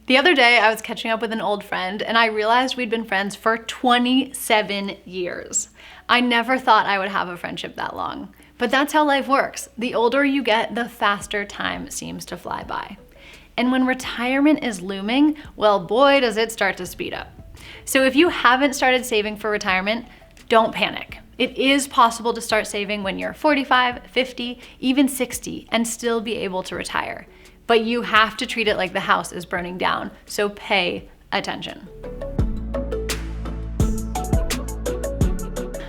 The other day, I was catching up with an old friend and I realized we'd been friends for 27 years. I never thought I would have a friendship that long, but that's how life works. The older you get, the faster time seems to fly by. And when retirement is looming, well, boy, does it start to speed up. So if you haven't started saving for retirement, don't panic. It is possible to start saving when you're 45, 50, even 60 and still be able to retire. But you have to treat it like the house is burning down, so pay attention.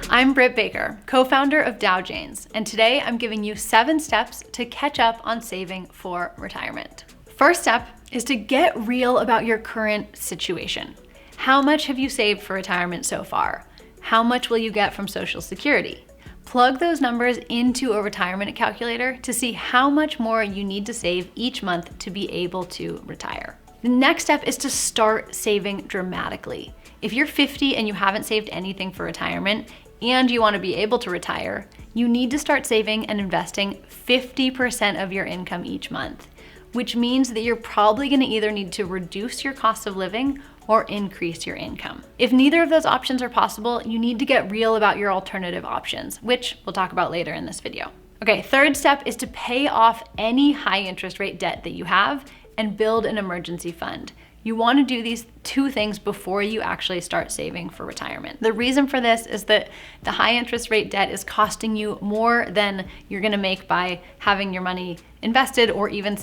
I'm Britt Baker, co-founder of Dow Janes, and today I'm giving you 7 steps to catch up on saving for retirement. First step is to get real about your current situation. How much have you saved for retirement so far? How much will you get from Social Security? Plug those numbers into a retirement calculator to see how much more you need to save each month to be able to retire. The next step is to start saving dramatically. If you're 50 and you haven't saved anything for retirement and you want to be able to retire, you need to start saving and investing 50% of your income each month, which means that you're probably going to either need to reduce your cost of living or increase your income. If neither of those options are possible, you need to get real about your alternative options, which we'll talk about later in this video. Okay, third step is to pay off any high interest rate debt that you have and build an emergency fund. You want to do these 2 things before you actually start saving for retirement. The reason for this is that the high interest rate debt is costing you more than you're going to make by having your money invested or even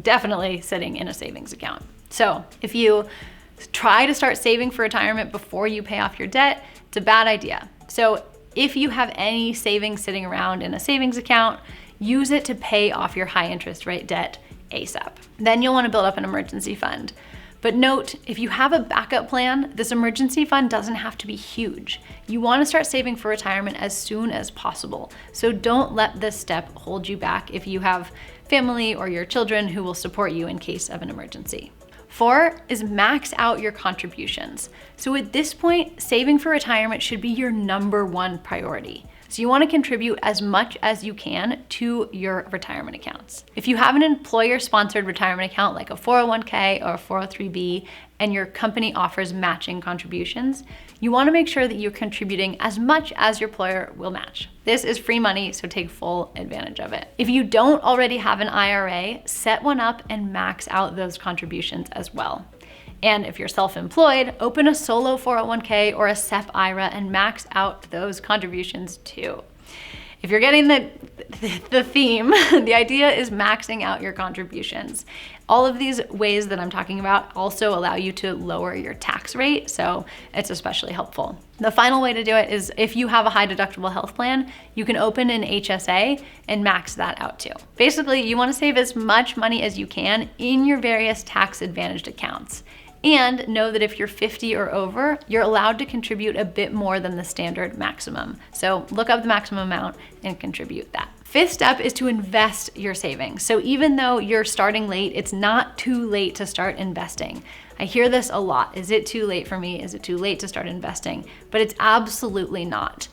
definitely sitting in a savings account. So if you try to start saving for retirement before you pay off your debt, it's a bad idea. So if you have any savings sitting around in a savings account, use it to pay off your high interest rate debt ASAP. Then you'll want to build up an emergency fund. But note, if you have a backup plan, this emergency fund doesn't have to be huge. You want to start saving for retirement as soon as possible. So don't let this step hold you back if you have family or your children who will support you in case of an emergency. 4 is max out your contributions. So at this point, saving for retirement should be your number 1 priority. So you want to contribute as much as you can to your retirement accounts. If you have an employer-sponsored retirement account like a 401k or a 403b, and your company offers matching contributions, you want to make sure that you're contributing as much as your employer will match. This is free money, so take full advantage of it. If you don't already have an IRA, set one up and max out those contributions as well. And if you're self-employed, open a solo 401k or a SEP IRA and max out those contributions too. If you're getting the theme, the idea is maxing out your contributions. All of these ways that I'm talking about also allow you to lower your tax rate, so it's especially helpful. The final way to do it is if you have a high deductible health plan, you can open an HSA and max that out too. Basically, you want to save as much money as you can in your various tax advantaged accounts. And know that if you're 50 or over, you're allowed to contribute a bit more than the standard maximum. So look up the maximum amount and contribute that. 5th step is to invest your savings. So even though you're starting late, it's not too late to start investing. I hear this a lot. Is it too late for me? Is it too late to start investing? But it's absolutely not.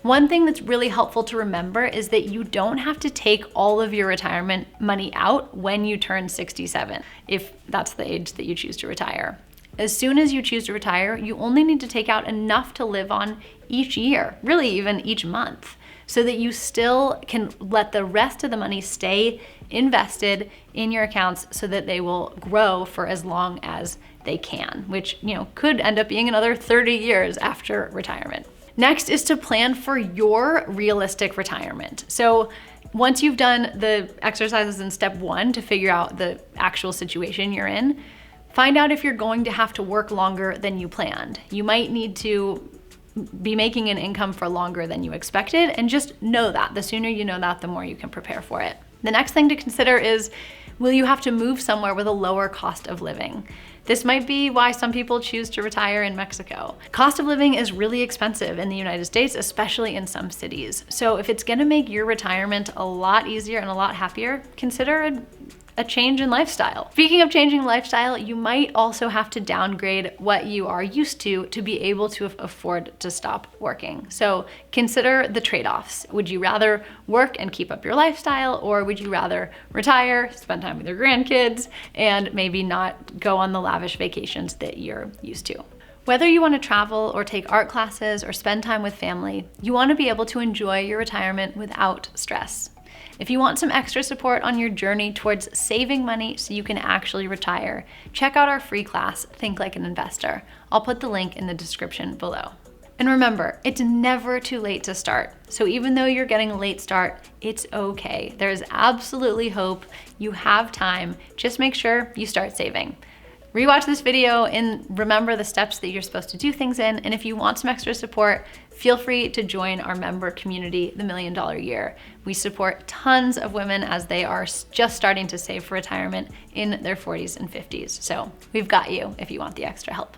One thing that's really helpful to remember is that you don't have to take all of your retirement money out when you turn 67, if that's the age that you choose to retire. As soon as you choose to retire, you only need to take out enough to live on each year, really even each month, so that you still can let the rest of the money stay invested in your accounts so that they will grow for as long as they can, which could end up being another 30 years after retirement. Next is to plan for your realistic retirement. So once you've done the exercises in step 1 to figure out the actual situation you're in, find out if you're going to have to work longer than you planned. You might need to be making an income for longer than you expected, and just know that. The sooner you know that, the more you can prepare for it. The next thing to consider is, will you have to move somewhere with a lower cost of living? This might be why some people choose to retire in Mexico. Cost of living is really expensive in the United States, especially in some cities. So if it's gonna make your retirement a lot easier and a lot happier, consider a a change in lifestyle. Speaking of changing lifestyle, you might also have to downgrade what you are used to be able to afford to stop working. So consider the trade-offs. Would you rather work and keep up your lifestyle, or would you rather retire, spend time with your grandkids, and maybe not go on the lavish vacations that you're used to? Whether you want to travel or take art classes or spend time with family, you want to be able to enjoy your retirement without stress. If you want some extra support on your journey towards saving money so you can actually retire, check out our free class, Think Like an Investor. I'll put the link in the description below. And remember, it's never too late to start. So even though you're getting a late start, it's okay. There's absolutely hope. You have time. Just make sure you start saving. Rewatch this video and remember the steps that you're supposed to do things in. And if you want some extra support, feel free to join our member community, the $1 Million Year. We support tons of women as they are just starting to save for retirement in their 40s and 50s. So we've got you if you want the extra help.